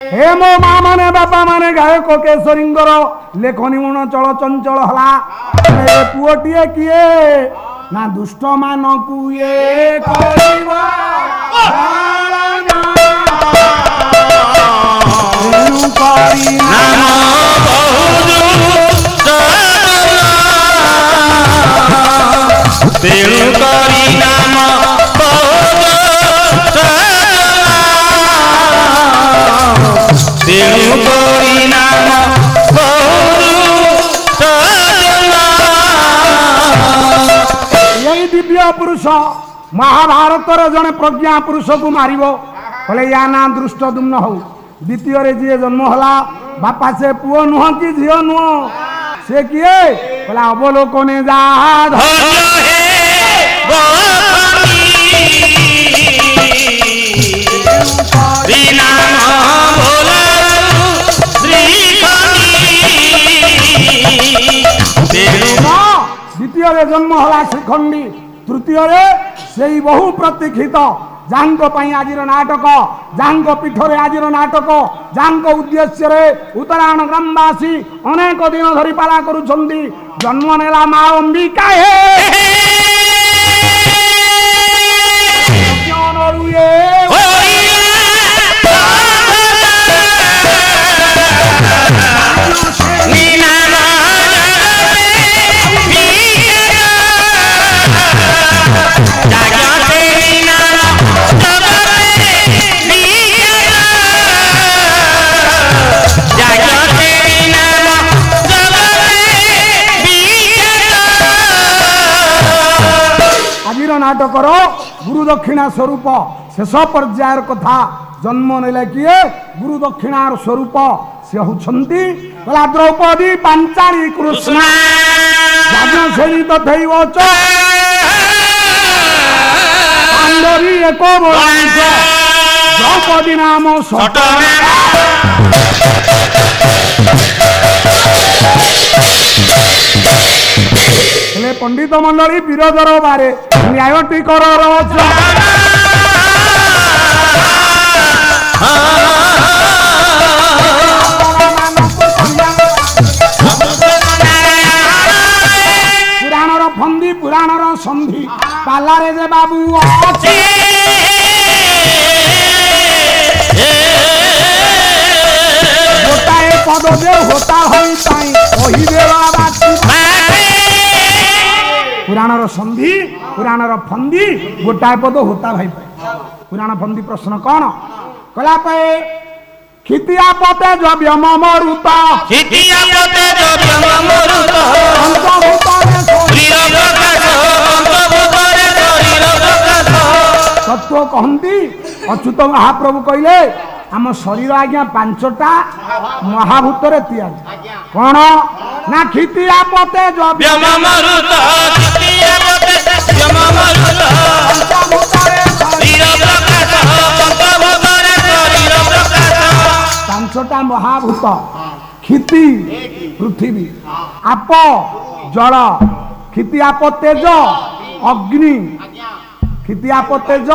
हे मो माँ माने बापा माने गायक केशरींगर लेखनी मुण चल चंचल हला पुओटीए किए ना दुष्ट मानकु ये करिवा यही दिव्य पुरुष महाभारत जड़े प्रज्ञा पुरुष को मार बोले या ना दृष्ट दुम्न हो द्वितीय जी जन्म है बापा से पुओ नुह कि झील नुह से किए बोला अवलोकने जा द्वितीय जन्म है श्रीखंडी तृतीय से बहु प्रतीक्षित जांको आज नाटक जांको पीठरे आज नाटक जांको उद्देश्य उत्तरायण ग्रामवासी अनेक दिन धरी पाला करुछंती जन्म नेला माँ अंबिका नाटकर गुरु दक्षिणा स्वरूप शेष पर्यायर कथा जन्म नेले किए गुरु दक्षिणार स्वरूप से होछंती बोला द्रौपदी पांचाली कृष्ण जागसेनी तथैव च पांडवी एको वंश द्रौपदी नाम सट पंडित मंडली विरोधर बारे न्याय टिकर पुराणर फंदी पुराणर संधि पालारे जे बाबू गोटाए पद दे होता होई ताई ओही देवा बाकी पुराणर संधि पुराणर फंदी गोटाए पद होता भाई पुराण फंदी प्रश्न कौन कला पे खितिया पते जब्य ममरुत खितिया पते जब्य ममरुत तत्व कहती अच्युत महाप्रभु कहले आम शरीर आज्ञा पांचटा महाभूत या कौन ना खितिया पते जब्य ममरुत पांचटा महाभूत क्षिति पृथ्वी आप जल क्षिति आप तेज अग्नि क्षिति आप तेज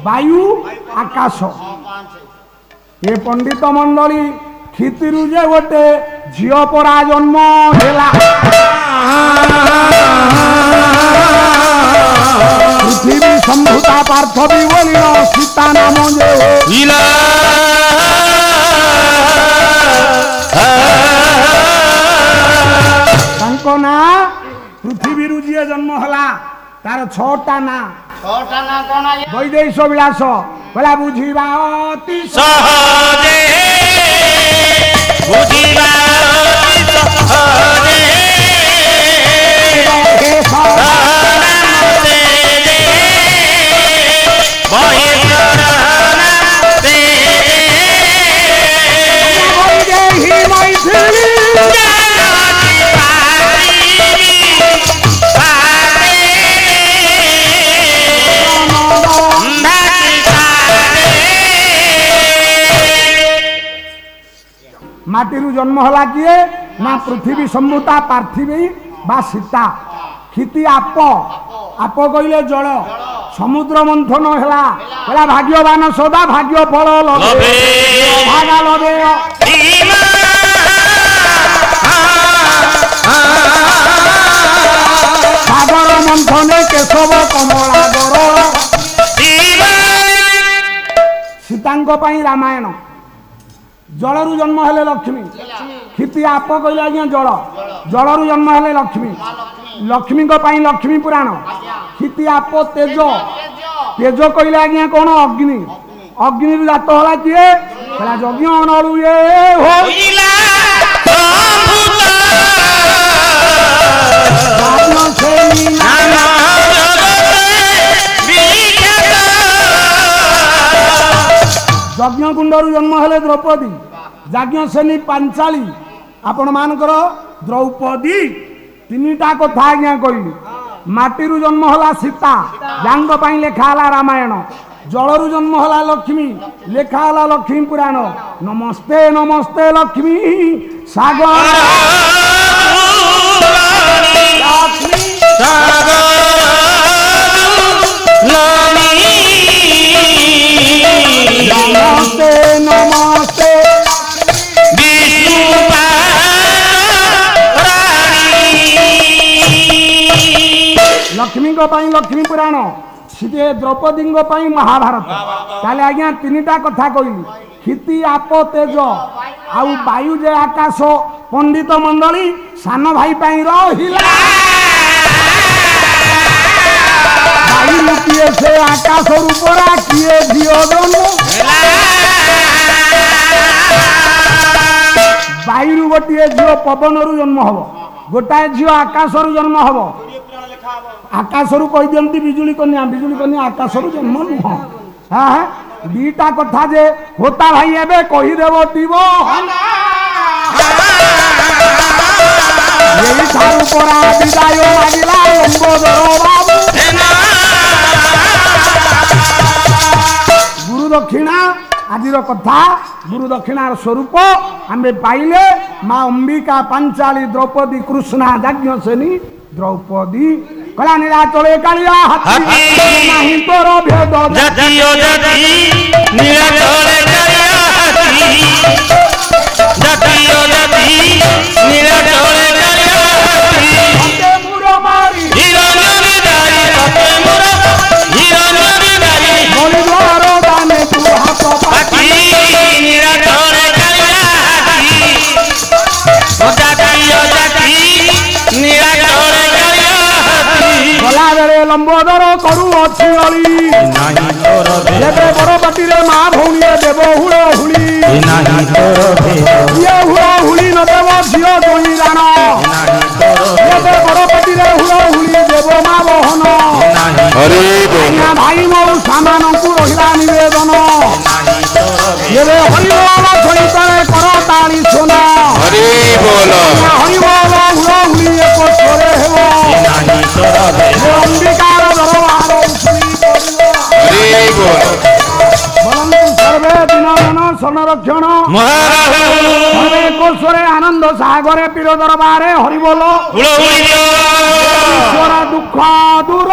वायु आकाश ये पंडित मंडली क्षितिरु जे गोटे झील परा जन्म है पृथ्वी संभूता पार्थवी बोली सीता नाम जो ना पृथ्वी जी जन्म है तार छटा ना वैदेश विलास बोला बुझा अति सहजे माटीरू जन्म है किए ना पृथ्वी संभूता पार्थिवी बा सीता क्षिति आप आप कहले जल समुद्र मंथन है कहला भाग्यवान सदा भाग्य फल लभे भागा लभे सागर मंथने केशव कमला गर सीतांक पाई रामायण जलरू जन्म हेले लक्ष्मी क्षिति आप कहले आज्ञा जल जलरू जन्म हेले लक्ष्मी लक्ष्मी लक्ष्मी पुराण क्षिति आप तेज तेज कहले आज्ञा कौन अग्नि अग्नि जात होला किए यज्ञ नलु ये हो यज्ञ कुंडरू जन्म हेले द्रौपदी यज्ञ सेनी पांचाली आपण मानकर द्रौपदी तीनटा कथा आज्ञा कहली माटीरू जन्म होला सीता जांग पाई लेखा होला रामायण जलरू जन्म होला लक्ष्मी लेखा होला लक्ष्मी पुराण नमस्ते नमस्ते लक्ष्मी सागर नमस्ते नमस्ते लक्ष्मी लक्ष्मी पुराण सीधे द्रौपदी महाभारत ताले आज्ञा तीनटा कथा कहली क्षिति आप तेज आउ वायु जे आकाश पंडित मंडली सान भाई पाई रहिला वायु किए से आकाश रूपरा किए झियो जन्म वायु गोटे झियो पवन रु जन्म हम गोटाए झियो आकाश रु जन्म हम आकाश रु कही दियंती बिजुली कन्या आकाश रु जन्म नुह हाँ दीटा कथा जे होता भाई एबे कही देव दीव यही थारु परा विदाय लागिला लंबोदर बाबू गुरु दक्षिणा आजिर कथा गुरु दक्षिणार स्वरूप आमे पाइले माँ अंबिका पांचाली द्रौपदी कृष्णा यज्ञ सेनी द्रौपदी कला नीलाचले कालिया हाथी नाही तोर भेद जतियो जति नीलाचले कालिया हाथी जतियो जति नीलाचले कालिया हाथी हते मुरो मारी हिरण्य दाई हते मुरो हिरण्य दाई मोली द्वारो दाने तू हाथ पाकी नीलाचले कालिया हाथी जतियो जति नीलाचले बेले लंबोदर करु अच्छी अली बरपाटी माँ भौणी देव हुड़ हुड़ी ये हुड़ हुड़ी न देव झील जोई राण बरपाटी हुड़ हुड़ी देव माँ बहन भाई मो सामान को रहा नवेदन ये हरिबोल सहित कर ताली सोना हरिबोल हुड़ हुड़ी एक स्वरे अंबिकार दरबार सर्वे दिन संरक्षण सर्वे कोशरे आनंद सागरे पीर दरबारे हरिबोल दुख दूर